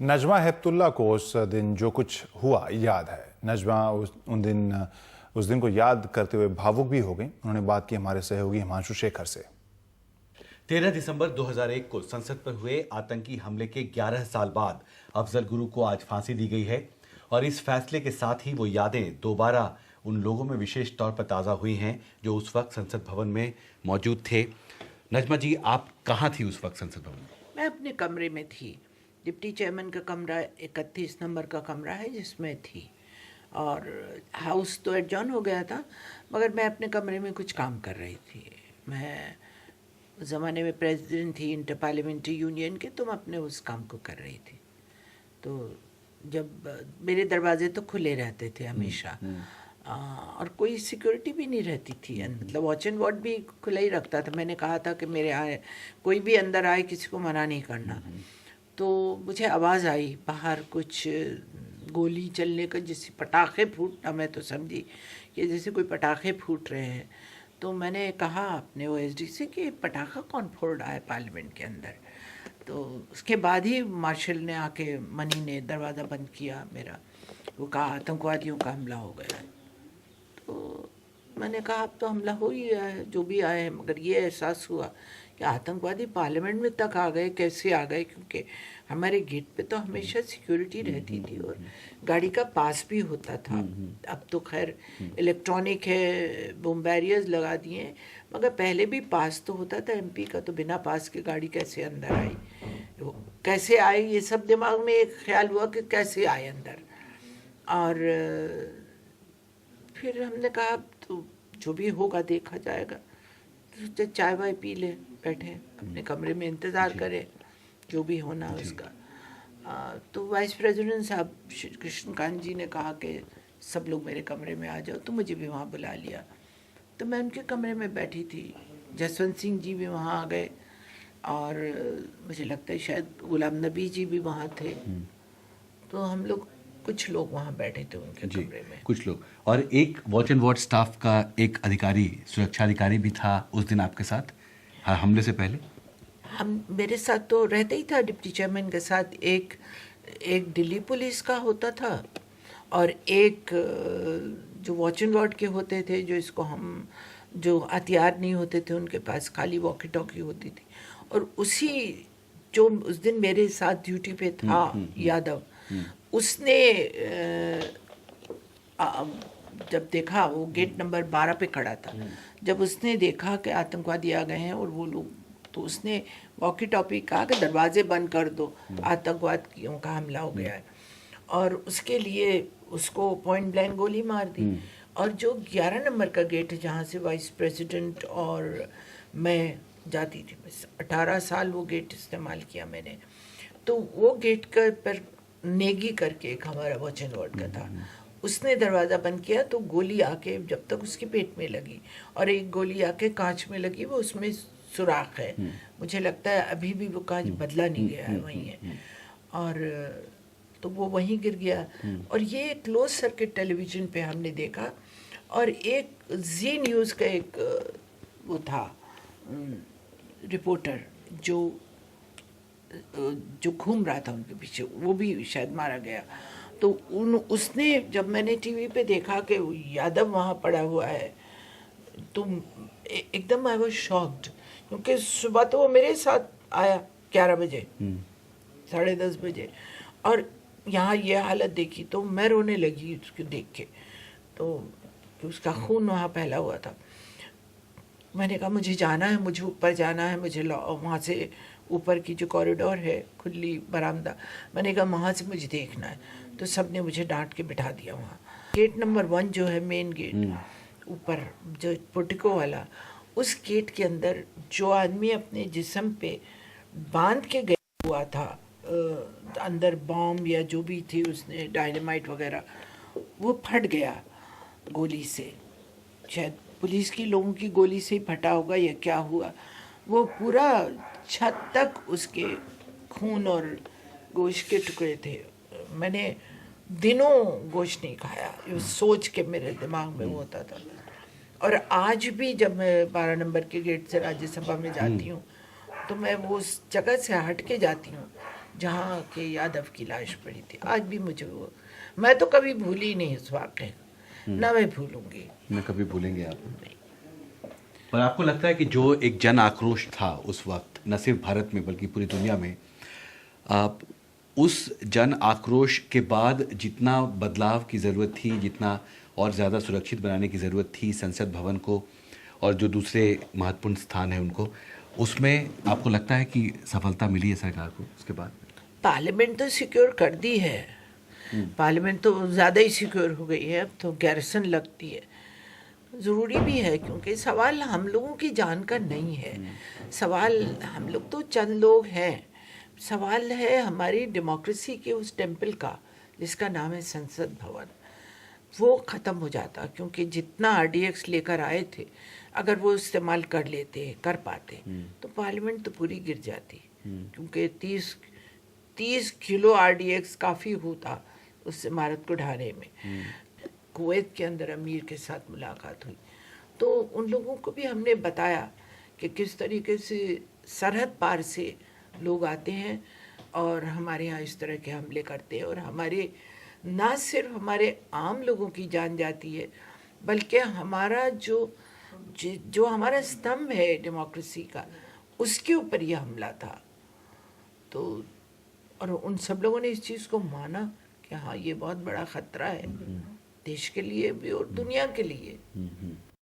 नजमा हेपतुल्ला को उस दिन जो कुछ हुआ याद है। नजमा उस दिन को याद करते हुए भावुक भी हो गई। उन्होंने बात की हमारे सहयोगी हिमांशु शेखर से। 13 दिसंबर 2001 को संसद पर हुए आतंकी हमले के 11 साल बाद अफजल गुरु को आज फांसी दी गई है और इस फैसले के साथ ही वो यादें दोबारा उन लोगों में विशेष तौर पर ताज़ा हुई हैं जो उस वक्त संसद भवन में मौजूद थे। नजमा जी, आप कहाँ थी उस वक्त संसद भवन में? मैं अपने कमरे में थी। डिप्टी चेयरमैन का कमरा 31 नंबर का कमरा है जिसमें थी, और हाउस तो एडजॉर्न हो गया था, मगर मैं अपने कमरे में कुछ काम कर रही थी। मैं उस ज़माने में प्रेसिडेंट थी इंटर पार्लियामेंट्री यूनियन के, तो मैं अपने उस काम को कर रही थी। तो जब मेरे दरवाजे तो खुले रहते थे हमेशा, और कोई सिक्योरिटी भी नहीं रहती थी, मतलब वॉच एंड वार्ड भी खुला ही रखता था। मैंने कहा था कि मेरे आए कोई भी अंदर आए, किसी को मना नहीं करना। तो मुझे आवाज़ आई बाहर कुछ गोली चलने का, जैसे पटाखे फूटना। मैं तो समझी कि जैसे कोई पटाखे फूट रहे हैं। तो मैंने कहा अपने ओएसडी से कि पटाखा कौन फोड़ रहा है पार्लियामेंट के अंदर। तो उसके बाद ही मार्शल ने आके, मनी ने दरवाज़ा बंद किया मेरा। वो कहा आतंकवादियों का हमला हो गया है। तो मैंने कहा अब तो हमला हो ही गया है, जो भी आए हैं, मगर ये एहसास हुआ कि आतंकवादी पार्लियामेंट में तक आ गए। कैसे आ गए? क्योंकि हमारे गेट पे तो हमेशा सिक्योरिटी रहती थी और गाड़ी का पास भी होता था। अब तो खैर इलेक्ट्रॉनिक है, बम बैरियर्स लगा दिए, मगर पहले भी पास तो होता था एमपी का। तो बिना पास के गाड़ी कैसे अंदर आई, कैसे आई, ये सब दिमाग में एक ख्याल हुआ कि कैसे आए अंदर। और फिर हमने कहा तो जो भी होगा देखा जाएगा। तो चाय वाय पी ले, बैठे अपने कमरे में इंतज़ार करें जो भी होना उसका। तो वाइस प्रेसिडेंट साहब कृष्णकांत जी ने कहा कि सब लोग मेरे कमरे में आ जाओ, तो मुझे भी वहाँ बुला लिया। तो मैं उनके कमरे में बैठी थी। जसवंत सिंह जी भी वहाँ आ गए, और मुझे लगता है शायद गुलाम नबी जी भी वहाँ थे। तो हम लोग कुछ लोग वहाँ बैठे थे उनके कमरे में, कुछ लोग, और एक वॉच एंड वार्ड स्टाफ का एक अधिकारी, सुरक्षा अधिकारी भी था उस दिन आपके साथ हमले से पहले। हम मेरे साथ तो रहते ही था, डिप्टी चेयरमैन के साथ। एक दिल्ली पुलिस का होता था, और एक जो वॉच एंड वार्ड के होते थे, जो इसको हम जो हथियार नहीं होते थे उनके पास, खाली वॉकी टॉकी होती थी। और उसी जो उस दिन मेरे साथ ड्यूटी पे था यादव, उसने जब देखा, वो गेट नंबर 12 पे खड़ा था, जब उसने देखा कि आतंकवादी आ गए हैं और वो लोग, तो उसने वॉकी टॉकी कहा कि दरवाजे बंद कर दो, आतंकवादियों का हमला हो गया है। और उसके लिए उसको पॉइंट ब्लैंक गोली मार दी। और जो 11 नंबर का गेट है जहाँ से वाइस प्रेसिडेंट और मैं जाती थी, 18 साल वो गेट इस्तेमाल किया मैंने। तो वो गेट का पर नेगी करके एक हमारा वॉच एंड वार्ड का था, उसने दरवाज़ा बंद किया। तो गोली आके जब तक उसके पेट में लगी, और एक गोली आके कांच में लगी, वो उसमें सुराख है। मुझे लगता है अभी भी वो कांच बदला नहीं गया है, वहीं है। और तो वो वहीं गिर गया। और ये क्लोज सर्किट टेलीविज़न पे हमने देखा। और एक जी न्यूज़ का एक वो था रिपोर्टर जो घूम रहा था उनके पीछे, वो भी शायद मारा गया। तो उसने, जब मैंने टीवी पे देखा कि यादव वहाँ पड़ा हुआ है, तो एकदम आई वाज शॉक्ड। क्योंकि सुबह तो वो मेरे साथ आया 11 बजे, 10:30 बजे, और यहाँ ये हालत देखी तो मैं रोने लगी उसको देख के। तो उसका खून वहाँ फैला हुआ था। मैंने कहा मुझे जाना है, मुझे ऊपर जाना है, मुझे वहाँ से ऊपर की जो कॉरिडोर है, खुली बरामदा, मैंने कहा वहाँ से मुझे देखना है। तो सब ने मुझे डांट के बिठा दिया वहाँ। गेट नंबर 1 जो है, मेन गेट ऊपर जो पोर्टिको वाला, उस गेट के अंदर जो आदमी अपने जिस्म पे बांध के गया हुआ था, अंदर बॉम्ब या जो भी थी, उसने डायनामाइट वगैरह, वो फट गया गोली से। शायद पुलिस की लोगों की गोली से ही फटा होगा या क्या हुआ। वो पूरा छत तक उसके खून और गोश्त के टुकड़े थे। मैंने दिनों गोश्त नहीं खाया, ये सोच के मेरे दिमाग में वो होता था। और आज भी जब मैं 12 नंबर के गेट से राज्यसभा में जाती हूँ, तो मैं वो उस जगह से हट के जाती हूँ जहाँ के यादव की लाश पड़ी थी। आज भी मुझे वो, मैं तो कभी भूली नहीं उस वाक़े को, ना मैं भूलूंगी। न कभी भूलेंगे आप। पर आपको लगता है कि जो एक जन आक्रोश था उस वक्त, न सिर्फ भारत में बल्कि पूरी दुनिया में, आप उस जन आक्रोश के बाद जितना बदलाव की ज़रूरत थी, जितना और ज़्यादा सुरक्षित बनाने की ज़रूरत थी संसद भवन को और जो दूसरे महत्वपूर्ण स्थान हैं उनको, उसमें आपको लगता है कि सफलता मिली है सरकार को उसके बाद? पार्लियामेंट तो सिक्योर कर दी है, पार्लियामेंट तो ज़्यादा ही सिक्योर हो गई है, अब तो गैरसन लगती है। ज़रूरी भी है क्योंकि सवाल हम लोगों की जान का नहीं है, सवाल हम लोग तो चंद लोग हैं, सवाल है हमारी डेमोक्रेसी के उस टेम्पल का जिसका नाम है संसद भवन। वो ख़त्म हो जाता क्योंकि जितना आरडीएक्स लेकर आए थे अगर वो इस्तेमाल कर लेते, कर पाते, तो पार्लियामेंट तो पूरी गिर जाती, क्योंकि 30 किलो आरडीएक्स काफ़ी होता उस इमारत को ढाने में। कुवैत के अंदर अमीर के साथ मुलाकात हुई तो उन लोगों को भी हमने बताया कि किस तरीके से सरहद पार से लोग आते हैं और हमारे यहाँ इस तरह के हमले करते हैं, और हमारे ना सिर्फ हमारे आम लोगों की जान जाती है बल्कि हमारा जो हमारा स्तंभ है डेमोक्रेसी का, उसके ऊपर यह हमला था। तो और उन सब लोगों ने इस चीज़ को माना कि हाँ ये बहुत बड़ा ख़तरा है देश के लिए भी और दुनिया के लिए।